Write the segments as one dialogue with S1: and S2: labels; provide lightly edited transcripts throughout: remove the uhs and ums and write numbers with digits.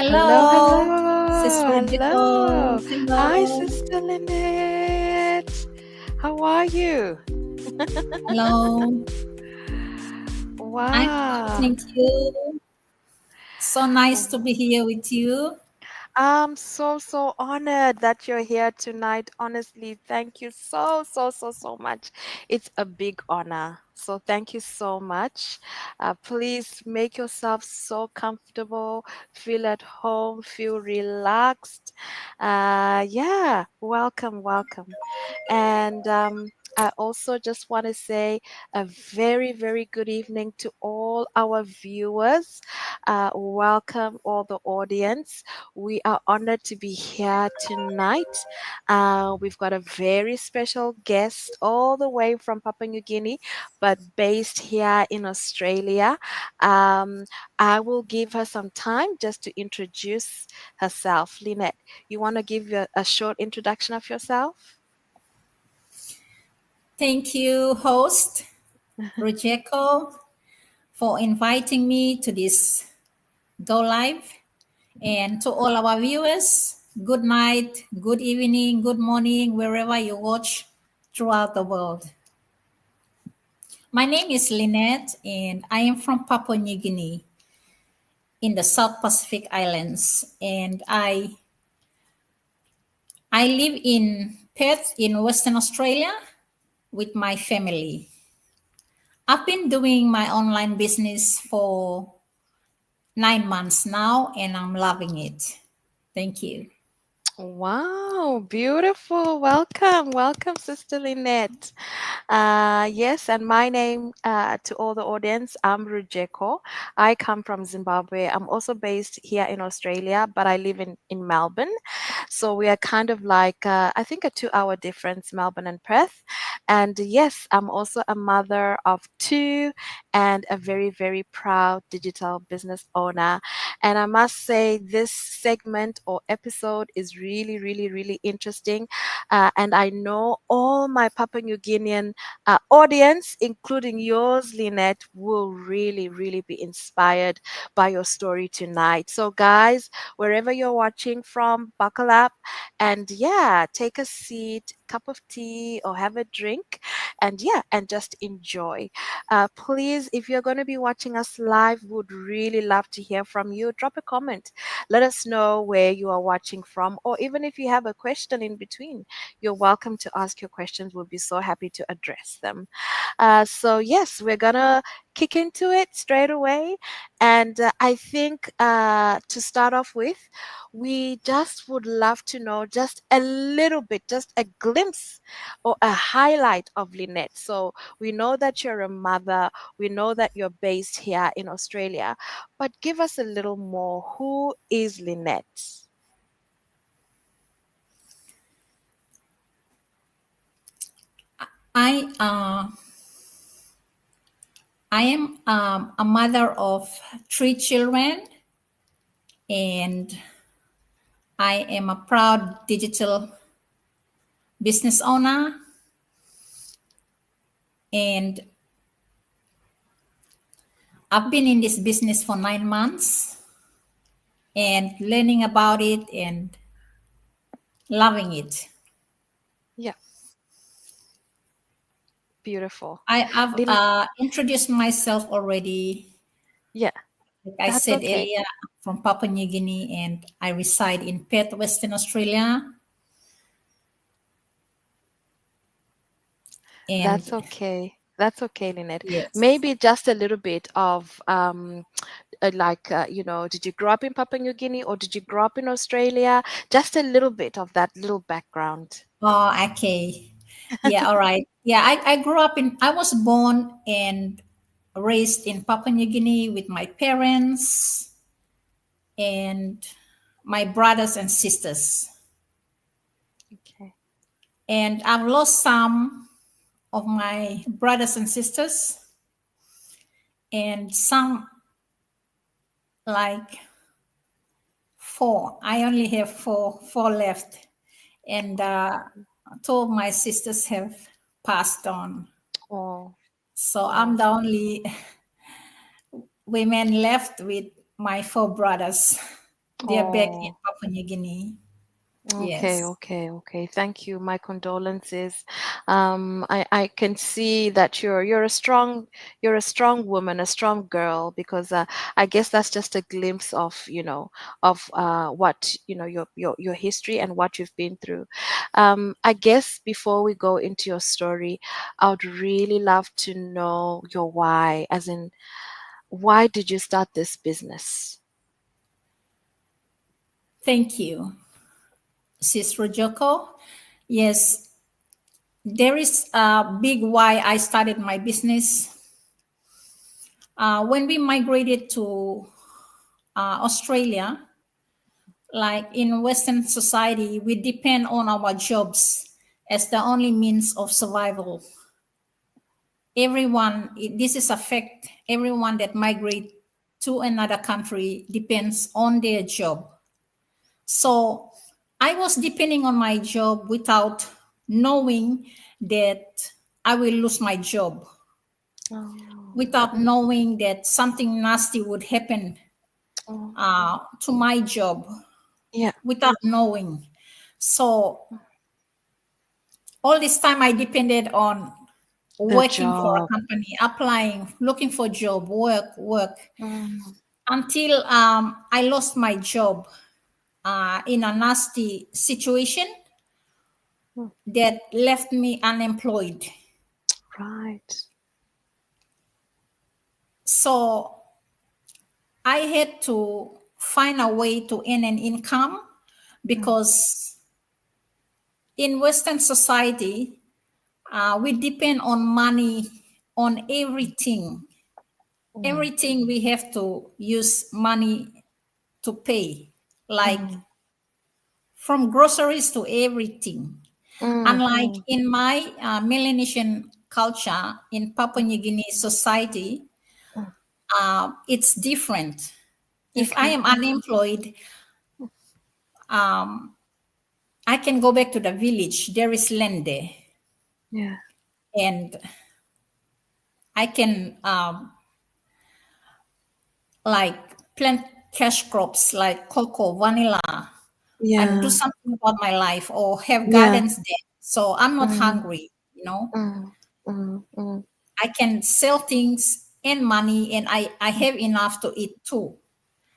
S1: Hello,
S2: Hello,
S1: Sister
S2: hello,
S1: Jiko.
S2: hello. Hi,
S1: Hello,
S2: Sister Lynette. How are you?
S1: hello. I'm fine,
S2: Wow.
S1: thank you. So nice to be here with you.
S2: I'm so honored that you're here tonight. Honestly, thank you so much. It's a big honor. So thank you so much. Please make yourself so comfortable, feel at home, feel relaxed. Yeah, welcome. And I also just want to say a very good evening to all our viewers. Welcome all the audience. We are honored to be here tonight. We've got a very special guest all the way from Papua New Guinea, but based here in Australia. Um, I will give her some time just to introduce herself. Lynette, you want to give a short introduction of yourself?
S1: Thank you, host Rojeko, for inviting me to this Go Live. And to all our viewers, good night, good evening, good morning, wherever you watch throughout the world. My name is Lynette, and I am from Papua New Guinea in the South Pacific Islands. And I live in Perth in Western Australia with my family. I've been doing my online business for 9 months now, and I'm loving it. Thank you.
S2: Wow, beautiful. Welcome, Sister Lynette. Yes, and my name to all the audience, I'm Rujeko. I come from Zimbabwe. I'm also based here in Australia, but I live in Melbourne. So we are kind of like, I think, a 2 hour difference, Melbourne and Perth. And yes, I'm also a mother of two and a very proud digital business owner. And I must say, this segment or episode is really interesting. And I know all my Papua New Guinean audience, including yours, Lynette, will really be inspired by your story tonight. So, guys, wherever you're watching from, buckle up and yeah, take a seat, cup of tea, or have a drink, and yeah, and just enjoy. Please, if you're going to be watching us live, would really love to hear from you. Drop a comment. Let us know where you are watching from, or even if you have a question in between, you're welcome to ask your questions. We'll be so happy to address them. So, yes, we're going to kick into it straight away. And I think to start off with, we just would love to know just a little bit, just a glimpse or a highlight of Lynette. So we know that you're a mother, we know that you're based here in Australia, but give us a little more. Who is Lynette?
S1: I uh, I am a mother of 3 children, and I am a proud digital business owner. And I've been in this business for 9 months and learning about it and loving it.
S2: Yeah, beautiful.
S1: I have
S2: Lynn,
S1: introduced myself already.
S2: yeah,
S1: Like I
S2: that's
S1: said
S2: okay.
S1: earlier, I'm from Papua New Guinea, and I reside in Perth, Western Australia.
S2: That's
S1: And
S2: okay. That's okay, Lynette.
S1: yes,
S2: Maybe just a little bit of did you grow up in Papua New Guinea or did you grow up in Australia? Just a little bit of that little background.
S1: oh, okay. Yeah, all right. Yeah, I grew up I was born and raised in Papua New Guinea with my parents and my brothers and sisters.
S2: Okay.
S1: And I've lost some of my brothers and sisters, and some, like four. I only have four left. And two of my sisters have passed on.
S2: Oh,
S1: So I'm
S2: oh,
S1: the only women left with my four brothers. They are back in
S2: Oh.
S1: Papua New Guinea.
S2: Okay,
S1: Yes.
S2: okay, okay. Thank you. My condolences. I can see that you're a strong woman, a strong girl, because I guess that's just a glimpse of of what your history and what you've been through. I guess before we go into your story, I would really love to know your why, as in why did you start this business?
S1: Thank you, Sis Rojoko. Yes, there is a big why I started my business. When we migrated to Australia, like in Western society, we depend on our jobs as the only means of survival. This is affect everyone that migrate to another country depends on their job. So I was depending on my job without knowing that I will lose my job,
S2: Oh,
S1: without knowing that something nasty would happen
S2: oh,
S1: to my job,
S2: yeah,
S1: without knowing. So all this time I depended on
S2: the
S1: working for a
S2: job.
S1: company, applying, looking for job, work,
S2: Mm,
S1: until I lost my job in a nasty situation
S2: mm,
S1: that left me unemployed.
S2: right.
S1: So I had to find a way to earn an income
S2: Mm,
S1: because in Western society, we depend on money on everything.
S2: mm,
S1: Everything we have to use money to pay, like
S2: mm,
S1: from groceries to everything.
S2: mm,
S1: Unlike
S2: mm,
S1: in my Melanesian culture, in Papua New Guinea society,
S2: mm.
S1: it's different. If I
S2: Okay.
S1: am unemployed, I can go back to the village. There is land there,
S2: Yeah.
S1: and I can like plant cash crops like cocoa, vanilla, and do
S2: Yeah.
S1: something about my life, or have
S2: Yeah.
S1: gardens there. So I'm not
S2: Mm,
S1: hungry. You know,
S2: mm, mm, mm,
S1: I can sell things and money, and I have enough to eat too.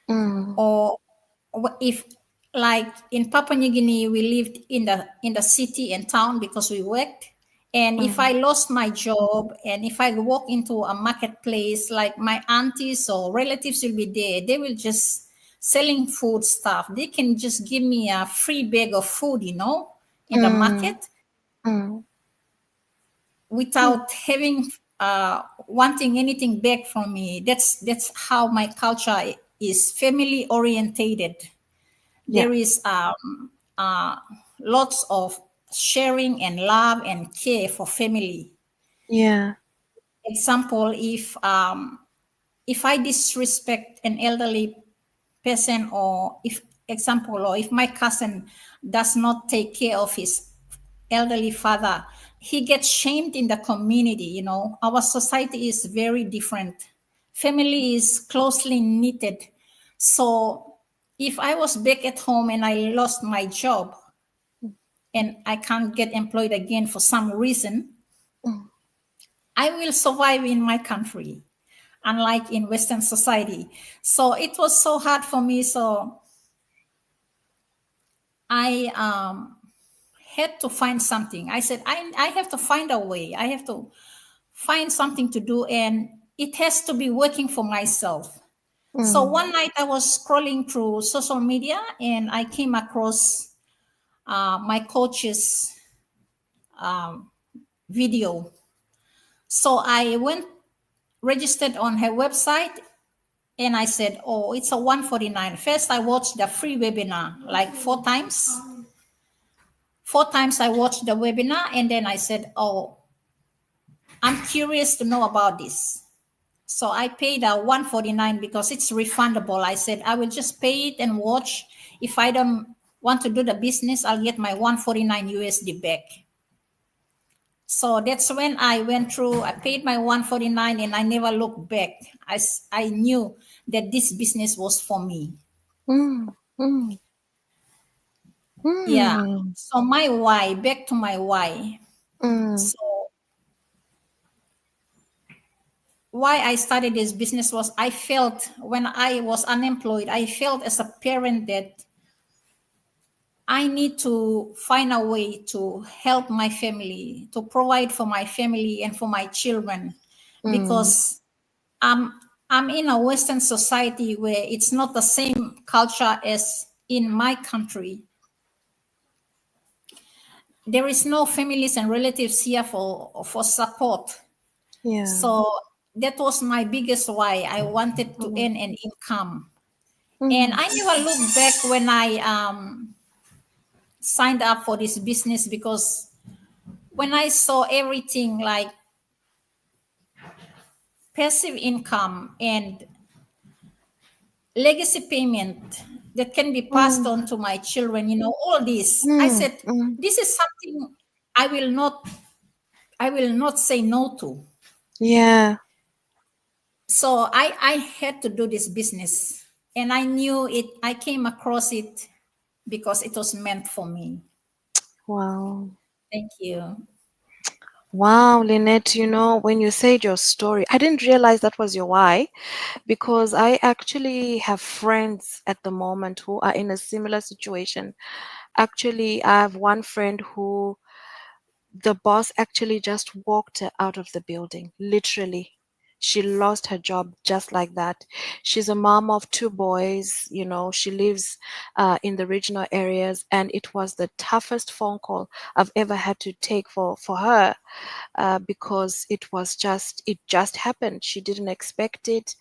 S2: mm,
S1: Or if like in Papua New Guinea, we lived in the city and town because we worked. And if I
S2: mm,
S1: lost my job and if I walk into a marketplace, like my aunties or relatives will be there, they will just selling food stuff. They can just give me a free bag of food, in the
S2: mm,
S1: market
S2: mm, mm.
S1: without having wanting anything back from me. That's how my culture is, family orientated.
S2: Yeah.
S1: There is lots of sharing and love and care for family.
S2: Yeah.
S1: Example, if I disrespect an elderly person, or if my cousin does not take care of his elderly father, he gets shamed in the community. Our society is very different. Family is closely knitted. So if I was back at home and I lost my job and I can't get employed again for some reason,
S2: Mm,
S1: I will survive in my country, unlike in Western society. So it was so hard for me. So I had to find something. I said, I have to find a way. I have to find something to do, and it has to be working for myself. So
S2: mm,
S1: one night I was scrolling through social media and I came across my coach's video. So I went, registered on her website, and I said, oh, it's a 149. First, I watched the free webinar like 4 times. 4 times I watched the webinar, and then I said, oh, I'm curious to know about this. So I paid 149 because it's refundable. I said, I will just pay it and watch. If I don't want to do the business, I'll get my 149 USD back. So that's when I went through, I paid my 149 and I never looked back. I knew that this business was for me.
S2: mm, Mm.
S1: Yeah.
S2: Mm.
S1: So my why, back to my why.
S2: Mm.
S1: So why I started this business was I felt when I was unemployed, I felt as a parent that I need to find a way to help my family, to provide for my family and for my children,
S2: Mm.
S1: because I'm I'm in a Western society where it's not the same culture as in my country. There is no families and relatives here for support.
S2: Yeah.
S1: So that was my biggest why I wanted to
S2: Mm.
S1: earn an income. And
S2: Mm.
S1: I never looked back when I signed up for this business, because when I saw everything like passive income and legacy payment that can be passed
S2: Mm.
S1: on to my children, all this, I
S2: Mm.
S1: said,
S2: Mm.
S1: this is something I will not, I will not say no to.
S2: Yeah.
S1: So I had to do this business, and I knew it. I came across it because it was meant for me.
S2: Wow.
S1: Thank you.
S2: Wow, Lynette, when you said your story, I didn't realize that was your why because I actually have friends at the moment who are in a similar situation. Actually, I have one friend who the boss actually just walked her out of the building, literally. She lost her job just like that. She's a mom of two boys. She lives in the regional areas, and it was the toughest phone call I've ever had to take for her because it just happened. She didn't expect it,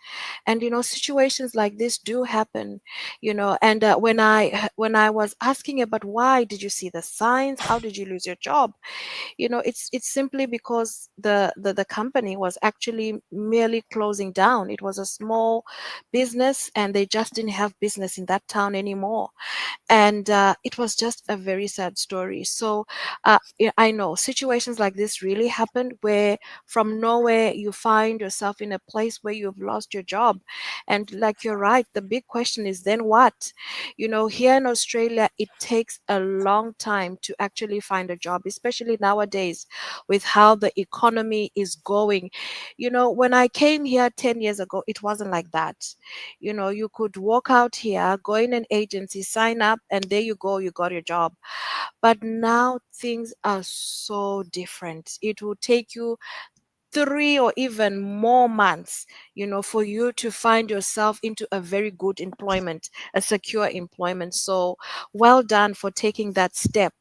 S2: and situations like this do happen. And when I was asking about why did you see the signs, how did you lose your job, it's simply because the company was actually merely closing down. It was a small business and they just didn't have business in that town anymore, and it was just a very sad story. So yeah, I know situations like this really happen where from nowhere you find yourself in a place where you've lost your job, and like you're right, the big question is then what. Here in Australia it takes a long time to actually find a job, especially nowadays with how the economy is going. When I came here 10 years ago it wasn't like that. You could walk out here, go in an agency, sign up, and there you go, you got your job. But now things are so different. It will take you 3 or even more months, for you to find yourself into a very good employment, a secure employment. So well done for taking that step,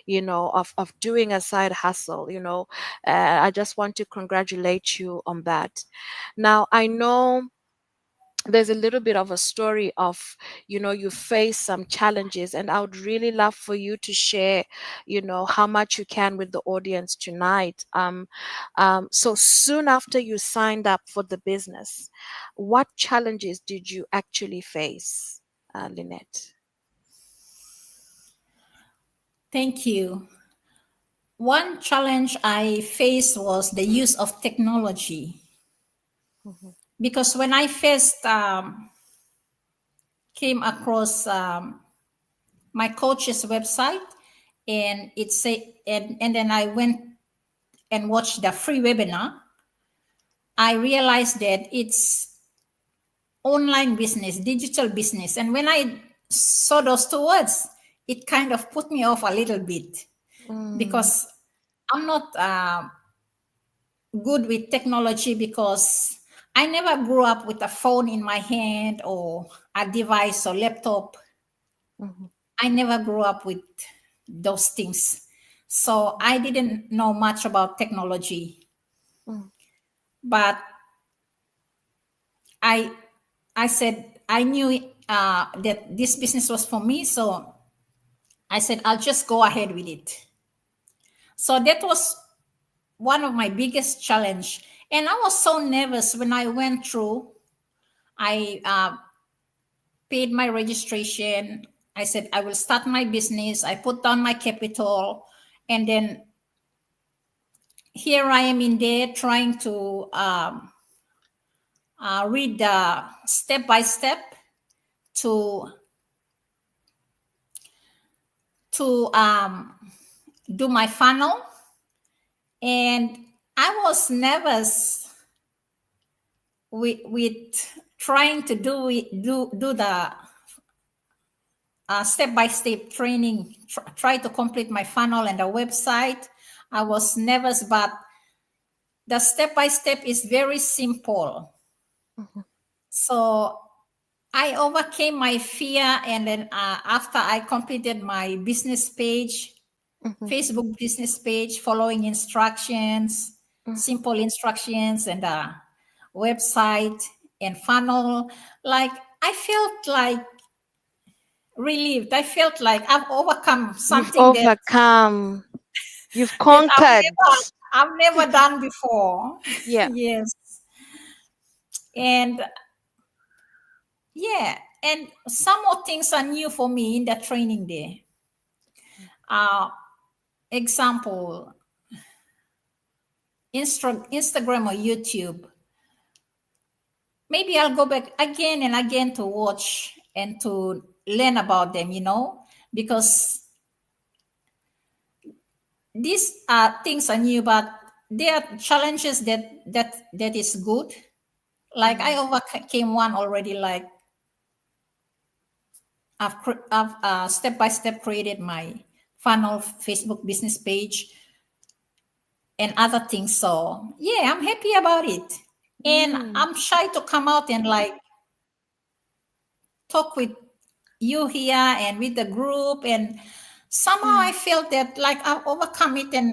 S2: of doing a side hustle. I just want to congratulate you on that. Now, I know there's a little bit of a story of you face some challenges, and I would really love for you to share how much you can with the audience tonight. So soon after you signed up for the business, what challenges did you actually face, Lynette?
S1: Thank you. One challenge I faced was the use of technology,
S2: Mhm.
S1: because when I first came across my coach's website, and it say and then I went and watched the free webinar, I realized that it's online business, digital business. And when I saw those two words, it kind of put me off a little bit,
S2: Mm,
S1: because I'm not good with technology, because I never grew up with a phone in my hand or a device or laptop.
S2: mhm,
S1: I never grew up with those things. So I didn't know much about technology.
S2: mm,
S1: But I I said I knew that this business was for me. So I said I'll just go ahead with it. So that was one of my biggest challenge. And I was so nervous when I went through. I paid my registration. I said I will start my business. I put down my capital, and then here I am in there trying to read the step by step to to do my funnel, and I was nervous with trying to do the step-by-step training, try to complete my funnel and the website. I was nervous, but the step-by-step is very simple. So I overcame my fear, and then after I completed my business page, Facebook business page, following instructions, simple instructions, and website and funnel, like I felt like relieved. I felt like I've overcome
S2: You've
S1: something
S2: overcome. You've
S1: that
S2: conquered.
S1: I've never done before.
S2: Yeah.
S1: Yes. And yeah, and some more things are new for me in the training day. Example, Instagram or YouTube. Maybe I'll go back again and again to watch and to learn about them, because these things are new, but there are challenges that is good. Like I overcame one already. Like I've step by step created my funnel Facebook business page and other things. So yeah, I'm happy about it. And I'm shy to come out and like talk with you here and with the group. And somehow I felt that like I've overcome it and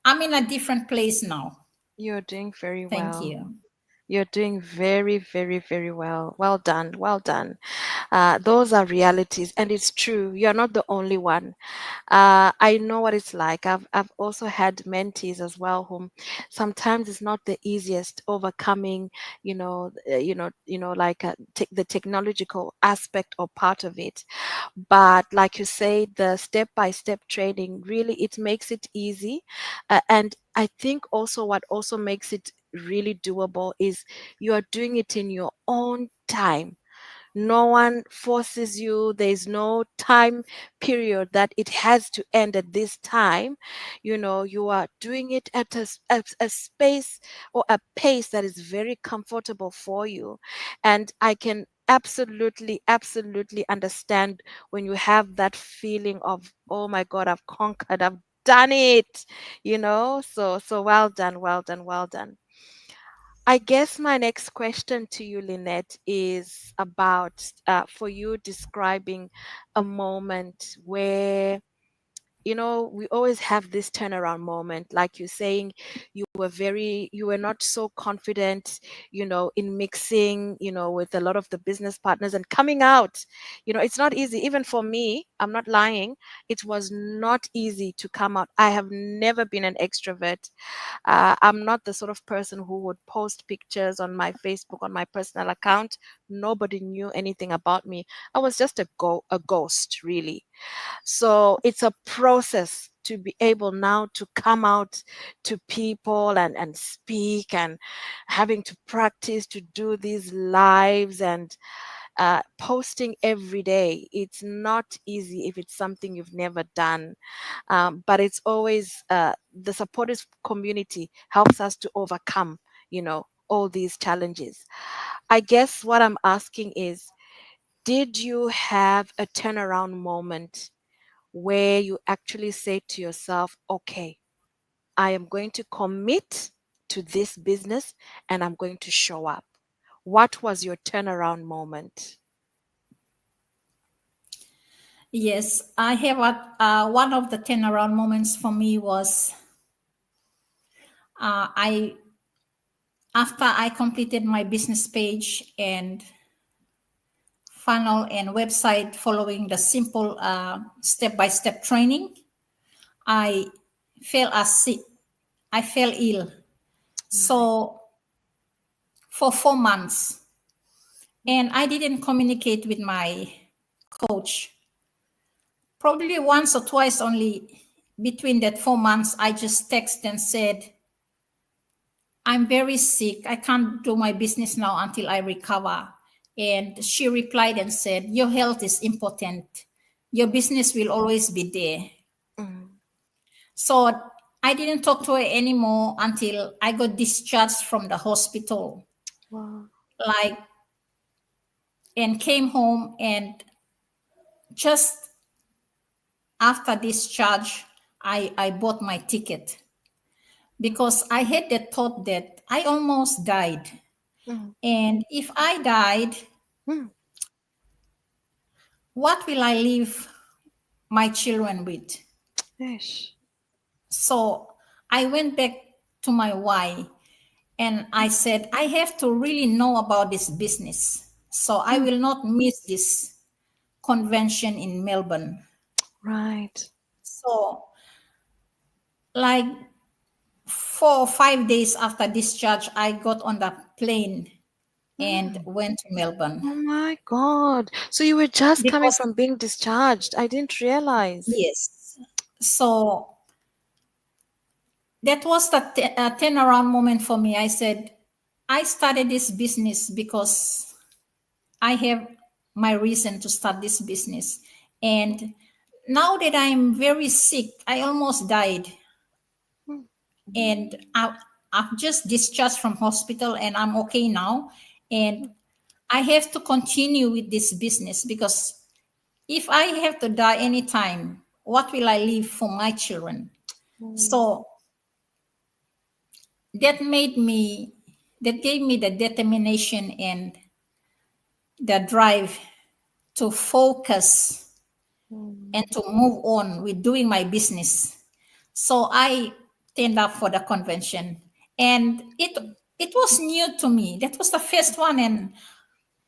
S1: I'm in a different place now.
S2: You're doing very
S1: Thank
S2: well.
S1: you.
S2: You're doing very, very, very well. Well done. Well done. Those are realities, and it's true. You're not the only one. I know what it's like. I've also had mentees as well, whom sometimes it's not the easiest overcoming, like the technological aspect or part of it. But like you say, the step by step training really it makes it easy, and I think also what also makes it really doable is you are doing it in your own time. No one forces you. There's no time period that it has to end at this time. You are doing it at a space or a pace that is very comfortable for you. And I can absolutely, absolutely understand when you have that feeling of, oh my God, I've conquered, I've done it, so well done, well done, well done. I guess my next question to you, Lynette, is about for you describing a moment where, we always have this turnaround moment. Like you're saying, you were not so confident, in mixing, with a lot of the business partners and coming out. It's not easy. Even for me, I'm not lying. It was not easy to come out. I have never been an extrovert. I'm not the sort of person who would post pictures on my Facebook, on my personal account. Nobody knew anything about me. I was just a ghost, really. So it's a process to be able now to come out to people and speak, and having to practice to do these lives and posting every day. It's not easy if it's something you've never done, but it's always the supportive community helps us to overcome, all these challenges. I guess what I'm asking is, did you have a turnaround moment where you actually say to yourself, okay, I am going to commit to this business and I'm going to show up? What was your turnaround moment?
S1: Yes, I have one of the turnaround moments for me was I after I completed my business page and funnel and website following the simple step-by-step training, I sick. I fell ill. So for 4 months, and I didn't communicate with my coach. Probably once or twice only between that 4 months, I just texted and said, I'm very sick. I can't do my business now until I recover. And she replied and said, your health is important. your business will always be there.
S2: Mm.
S1: So I didn't talk to her anymore until I got discharged from the hospital.
S2: Wow.
S1: Like, and came home, and just after discharge, I bought my ticket because I had the thought that I almost died.
S2: Mm.
S1: And if I died,
S2: Mm.
S1: what will I leave my children with?
S2: Ish.
S1: So I went back to my why, and I said, I have to really know about this business. So I
S2: Mm.
S1: will not miss this convention in Melbourne.
S2: Right.
S1: So, like 4 or 5 days after discharge, I got on the plane and
S2: Mm.
S1: went to Melbourne.
S2: Oh my God. So you were just coming
S1: Because,
S2: from being discharged. I didn't realize.
S1: yes, so that was the turnaround moment for me. I said, I started this business because I have my reason to start this business. And now that I'm very sick, I almost died.
S2: Mm.
S1: And I've just discharged from hospital and I'm okay now. And I have to continue with this business because if I have to die anytime, what will I leave for my children?
S2: Mm.
S1: So that made me, that gave me the determination and the drive to focus
S2: Mm.
S1: and to move on with doing my business. So I turned up for the convention, and it was new to me. That was the first one, and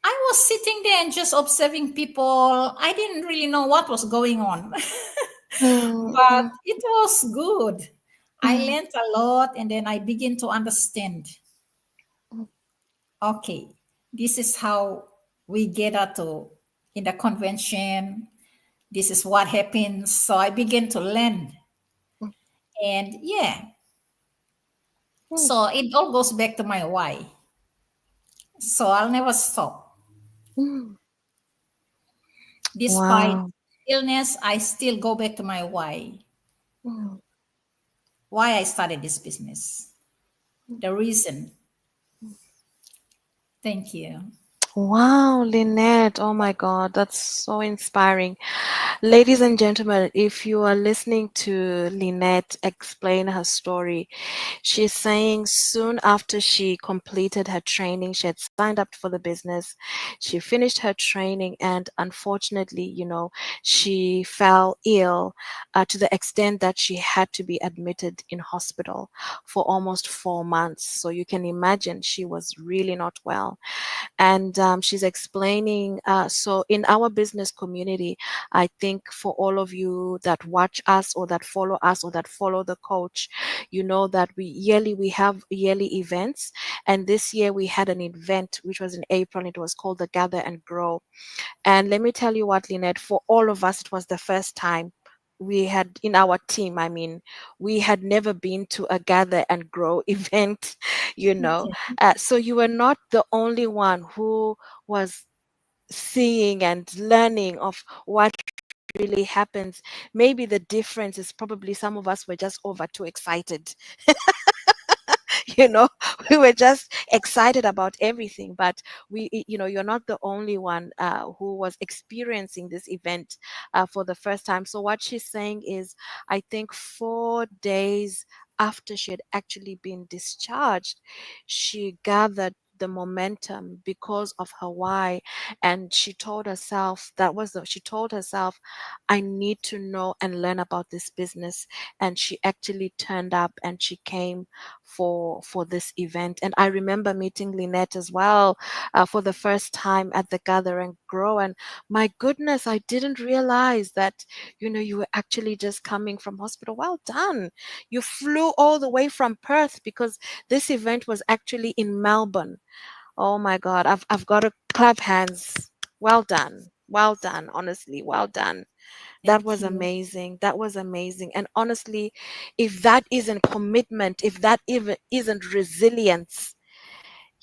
S1: I was sitting there and just observing people. I didn't really know what was going on, but
S2: Mm.
S1: it was good. I
S2: Mm.
S1: learned a lot, and then I began to understand.
S2: Mm.
S1: Okay, this is how we gather to in the convention. This is what happens. So I began to learn.
S2: Mm.
S1: And yeah,
S2: Mm.
S1: so it all goes back to my why. So I'll never stop.
S2: Mm.
S1: Despite
S2: Wow.
S1: illness, I still go back to my
S2: Mm.
S1: why I started this business, the reason. Thank you.
S2: Wow, Lynette. Oh my God, that's so inspiring. Ladies and gentlemen, if you are listening to Lynette explain her story, she's saying soon after she completed her training, she had signed up for the business. She finished her training, and unfortunately, she fell ill to the extent that she had to be admitted in hospital for almost 4 months. So you can imagine she was really not well. And she's explaining, so in our business community, I think for all of you that watch us or that follow us or that follow the coach, you know that we have yearly events. And this year we had an event which was in April. It was called the Gather and Grow. And let me tell you what, Lynette, for all of us, it was the first time we had in our team. I mean, we had never been to a Gather and Grow event, you know.
S1: Okay.
S2: So you were not the only one who was seeing and learning of what really happens. Maybe the difference is probably some of us were just over too excited. you know we were just excited about everything, but you're not the only one who was experiencing this event for the first time. So what she's saying is, I think 4 days after she had actually been discharged, she gathered the momentum because of her why. And she told herself, she told herself, I need to know and learn about this business. And she actually turned up and she came for this event. And I remember meeting Lynette as well for the first time at the Gather and Grow. And my goodness, I didn't realize that you were actually just coming from hospital. Well done. You flew all the way from Perth because this event was actually in Melbourne. Oh my God, I've got to clap hands. Well done. Well done. Honestly, well done. That
S1: Thank
S2: was
S1: you.
S2: amazing. That was amazing. And honestly, if that isn't commitment, if that even isn't resilience,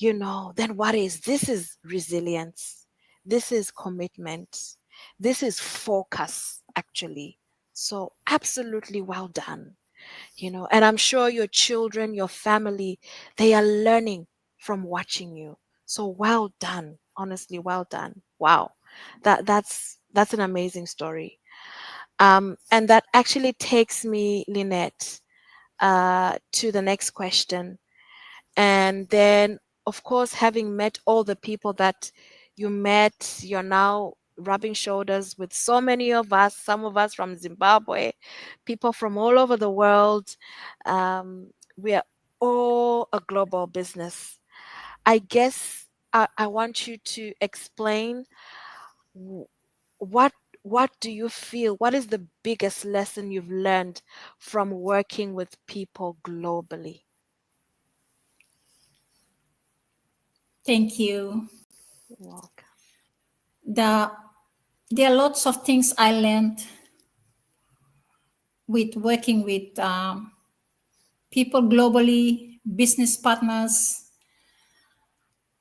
S2: then what is? This is resilience. This is commitment. This is focus, actually. So, absolutely well done. And I'm sure your children, your family, they are learning from watching you. So well done. Honestly, well done. Wow. That's an amazing story. And that actually takes me, Lynette, to the next question. And then, of course, having met all the people that you met, you're now rubbing shoulders with so many of us, some of us from Zimbabwe, people from all over the world. We are all a global business. I guess I want you to explain w- what what do you feel, what is the biggest lesson you've learned from working with people globally?
S1: Thank you.
S2: Welcome.
S1: The, there are lots of things I learned with working with people globally, business partners.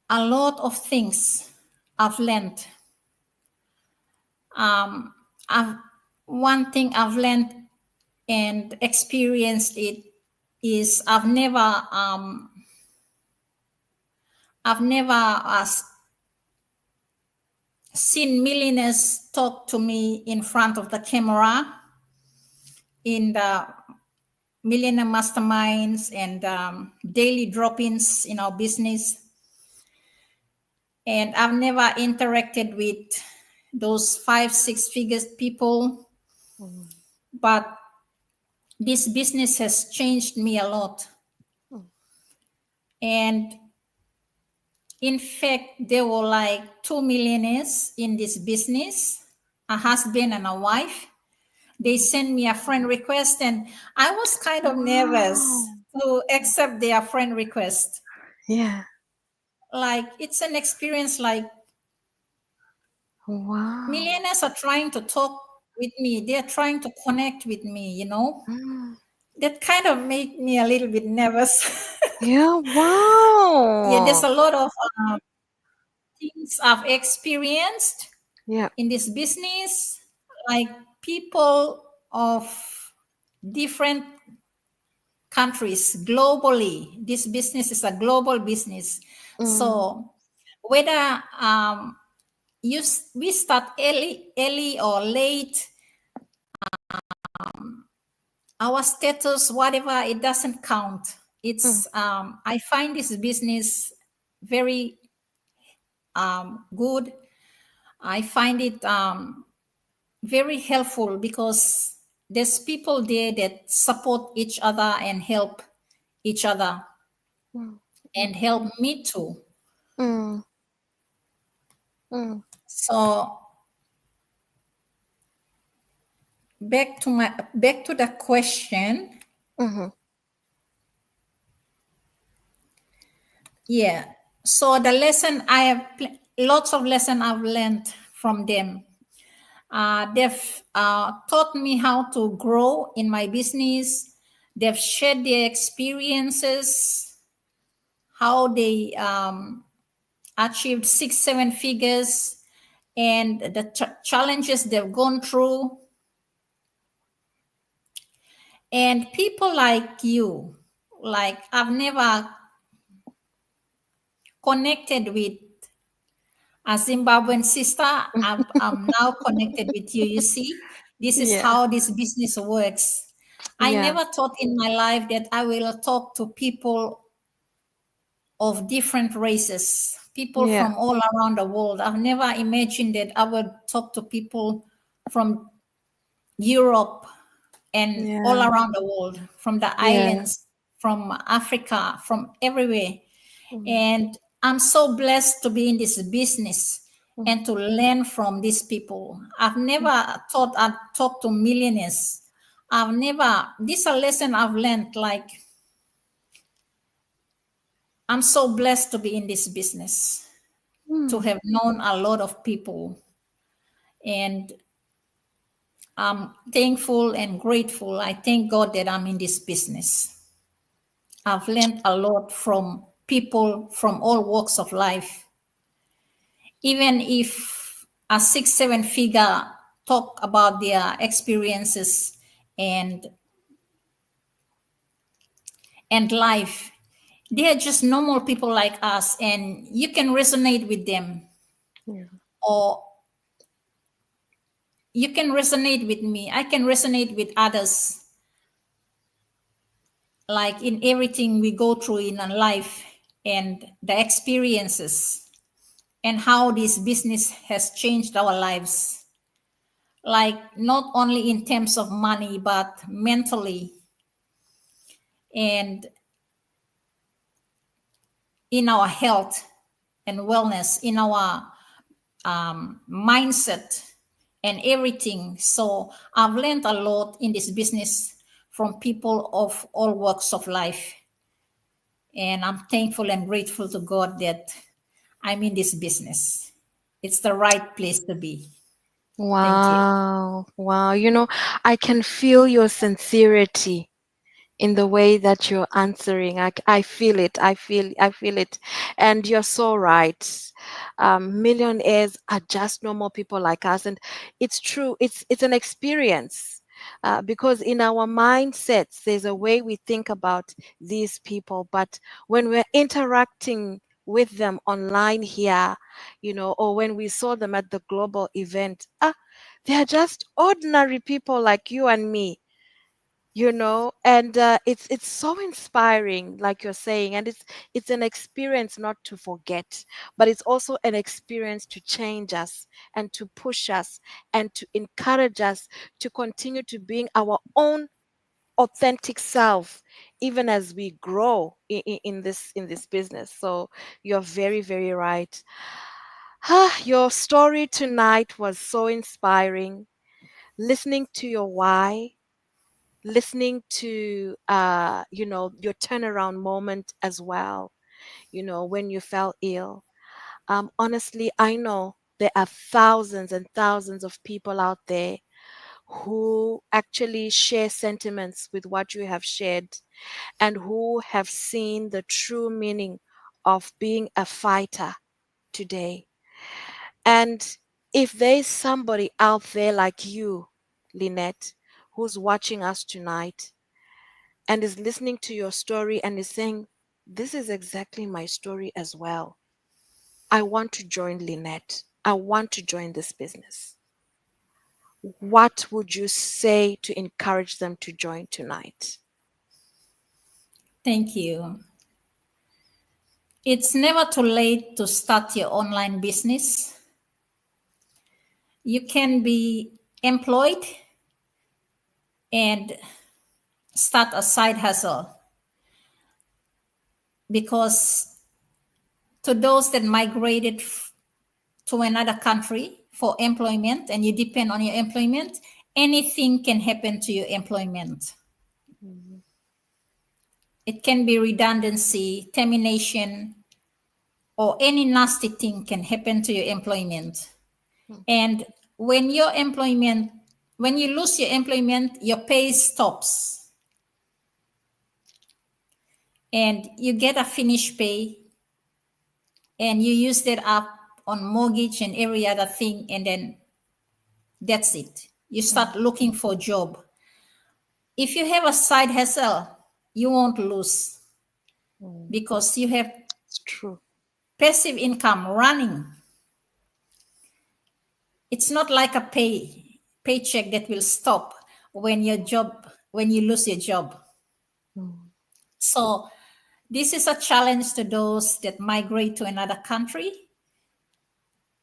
S1: A lot of things I've learned. Um, I've, One thing I've learned and experienced it is I've never seen millionaires talk to me in front of the camera in the millionaire masterminds and daily drop-ins in our business. And I've never interacted with those 5 6 figures people,
S2: Mm,
S1: but this business has changed me a lot.
S2: mm,
S1: And in fact, there were like 2 millionaires in this business, a husband and a wife. They
S2: mm.
S1: sent me a friend request, and I was kind of nervous
S2: Wow.
S1: to accept their friend request.
S2: Yeah.
S1: Like, it's an experience like
S2: Wow.
S1: millionaires are trying to talk with me, they're trying to connect with me.
S2: Mm.
S1: That kind of made me a little bit nervous.
S2: Yeah,
S1: Yeah, there's
S2: wow.
S1: a lot of things I've experienced
S2: Yeah.
S1: in this business, like people of different countries globally. This business is a global business.
S2: Mm,
S1: So whether we start early or late, our status, whatever, it doesn't count.
S2: mm,
S1: It's I find this business very good. I find it very helpful because there's people there that support each other and help each other
S2: mm,
S1: and help me too.
S2: mm, mm,
S1: So back to the question.
S2: mhm,
S1: Yeah. So the lesson I have, lots of lesson I've learned from them. They've taught me how to grow in my business. They've shared their experiences, how they achieved 6 7 figures, and the challenges they've gone through. And people like you, like I've never connected with a Zimbabwean sister. I'm now connected with you. You see, this is
S2: yeah.
S1: how this business works. I
S2: Yeah.
S1: never thought in my life that I will talk to people of different races, people
S2: Yeah.
S1: from all around the world. I've never imagined that I would talk to people from Europe and all
S2: Yeah.
S1: around the world, from the
S2: Yeah.
S1: islands, from Africa, from everywhere.
S2: Mm,
S1: And I'm so blessed to be in this business
S2: mm,
S1: and to learn from these people. I've never thought I'd talk to millionaires. This is a lesson I've learned. Like, I'm so blessed to be in this business, to
S2: mm,
S1: have known a lot of people. And I'm thankful and grateful. I thank God that I'm in this business. I've learned a lot from people from all walks of life. Even if a 6, 7 figure talk about their experiences and life. They are just normal people like us, and you can resonate with them,
S2: Yeah.
S1: or you can resonate with me. I can resonate with others, like in everything we go through in our life and the experiences and how this business has changed our lives. Like not only in terms of money, but mentally and in our health and wellness, in our mindset and everything. So I've learned a lot in this business from people of all walks of life. And I'm thankful and grateful to God that I'm in this business. It's the right place to be. Thank you.
S2: Wow. Wow. I can feel your sincerity in the way that you're answering. I feel it. I feel it. And you're so right. Millionaires are just normal people like us. And it's true. It's an experience. Because in our mindsets, there's a way we think about these people. But when we're interacting with them online here, or when we saw them at the global event, they're just ordinary people like you and me, and it's so inspiring, like you're saying, and it's an experience not to forget, but it's also an experience to change us and to push us and to encourage us to continue to being our own authentic self, even as we grow in this business. So you're very, very right. Your story tonight was so inspiring. Listening to your why, listening to your turnaround moment as well, when you fell ill. Honestly, I know there are thousands and thousands of people out there who actually share sentiments with what you have shared, and who have seen the true meaning of being a fighter today. And if there's somebody out there like you, Lynette, who's watching us tonight and is listening to your story and is saying, this is exactly my story as well. I want to join Lynette. I want to join this business. What would you say to encourage them to join tonight?
S1: Thank you. It's never too late to start your online business. You can be employed and start a side hustle, because to those that migrated to another country for employment and you depend on your employment, anything can happen to your employment.
S2: Mhm.
S1: It can be redundancy, termination, or any nasty thing can happen to your employment. And when your employment, when you lose your employment, your pay stops and you get a finished pay and you use that up on mortgage and every other thing, and then that's it. You start looking for a job. If you have a side hustle, you won't lose
S2: Mm.
S1: because you have
S2: It's true.
S1: passive income running. It's not like a paycheck that will stop when you lose your job.
S2: Mm.
S1: So this is a challenge to those that migrate to another country.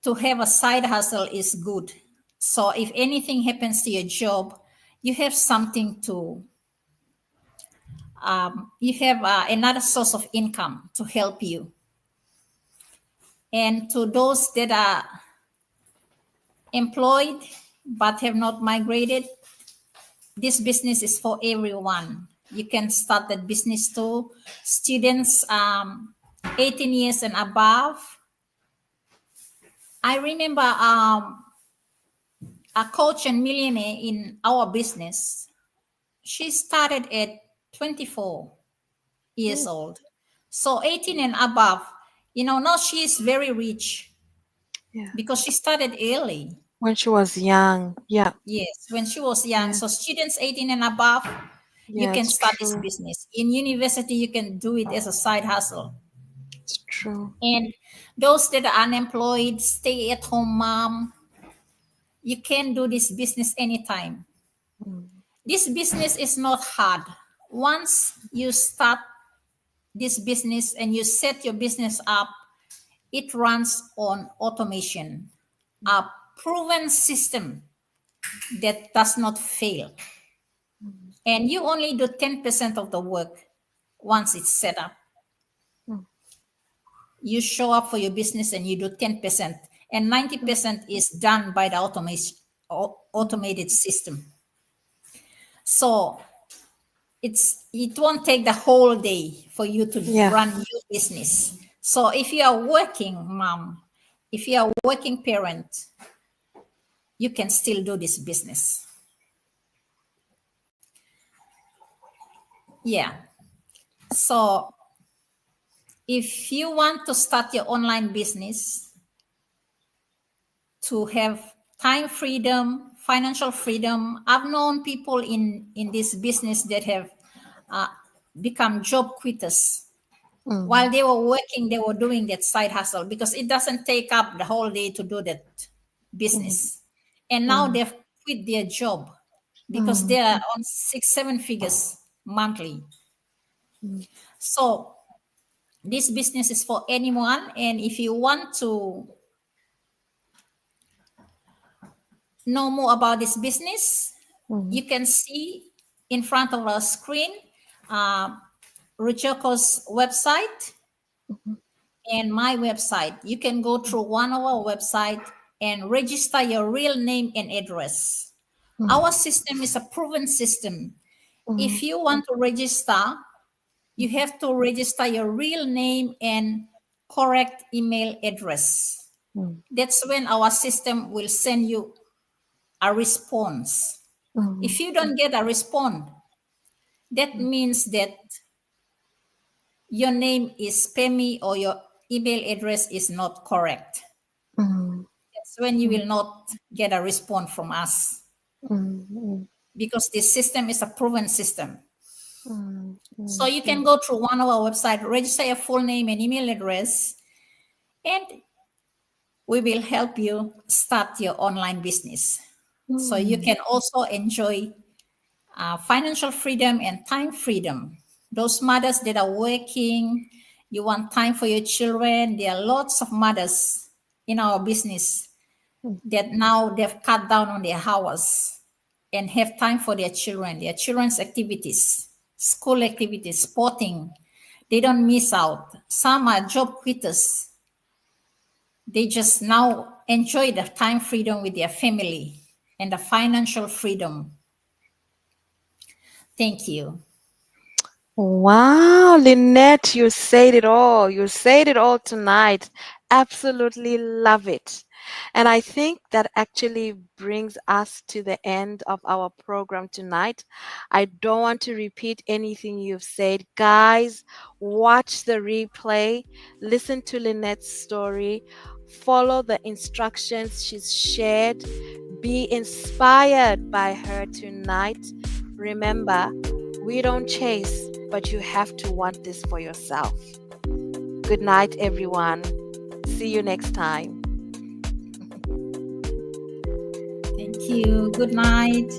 S1: To have a side hustle is good. So if anything happens to your job, you have something to you have another source of income to help you. And to those that are employed but have not migrated, this business is for everyone. You can start that business too. Students 18 years and above. I remember a coach and millionaire in our business. She started at 24 years
S2: Mm.
S1: old. So 18 and above, now she is very rich.
S2: Yeah.
S1: because she started early.
S2: When she was young. Yeah.
S1: Yes, when she was young.
S2: Yeah.
S1: So students 18 and above, you
S2: Yeah,
S1: can
S2: it's
S1: start this
S2: true.
S1: business. In university, you can do it as a side hustle.
S2: It's true.
S1: And those that are unemployed, stay at home mom, you can do this business anytime.
S2: Mm.
S1: This business is not hard. Once you start this business and you set your business up, it runs on automation, a proven system that does not fail.
S2: Mm.
S1: And you only do 10% of the work once it's set up.
S2: Mm.
S1: You show up for your business and you do 10%, and 90% is done by the
S2: Mm.
S1: automated system. So it won't take the whole day for you to
S2: Yeah.
S1: run your business. So if you are working mom, if you are working parent, you can still do this business. Yeah. So if you want to start your online business to have time freedom, financial freedom, I've known people in this business that have uh, become job quitters. While
S2: Mm.
S1: they were working, they were doing that side hustle because it doesn't take up the whole day to do that
S2: Mm.
S1: business. And now
S2: Mm.
S1: they've quit their job because
S2: Mm.
S1: they are on 6, 7 figures monthly.
S2: Mm.
S1: So this business is for anyone. And if you want to know more about this business,
S2: Mm.
S1: you can see in front of our screen uh, Ruchoko's website
S2: Mhm.
S1: and my website. You can go through one of our website and register your real name and address. Our
S2: Mm.
S1: system is a proven system.
S2: Mm.
S1: If you want to register, you have to register your real name and correct email address.
S2: Mm.
S1: That's when our system will send you a response.
S2: Mm.
S1: If you don't get a response, that means that your name is spammy or your email address is not correct.
S2: Mm.
S1: That's when you
S2: Mm.
S1: will not get a response from us
S2: Mm.
S1: because this system is a proven system.
S2: Mm.
S1: So
S2: Mm.
S1: you can
S2: Mm.
S1: go through one of our website, register your full name and email address, and we will help you start your online business. So you
S2: Mm.
S1: can also enjoy financial freedom and time freedom. Those mothers that are working, you want time for your children. There are lots of mothers in our business
S2: Mm.
S1: that now they've cut down on their hours and have time for their children's activities, school activities, sporting. They don't miss out. Some are job quitters. They just now enjoy the time freedom with their family and the financial freedom. Thank you.
S2: Wow, Lynette, you said it all. You said it all tonight. Absolutely love it. And I think that actually brings us to the end of our program tonight. I don't want to repeat anything you've said. Guys, watch the replay, listen to Lynette's story, follow the instructions she's shared, be inspired by her tonight. Remember, we don't chase, but you have to want this for yourself. Good night, everyone. See you next time.
S1: Thank you. Good night.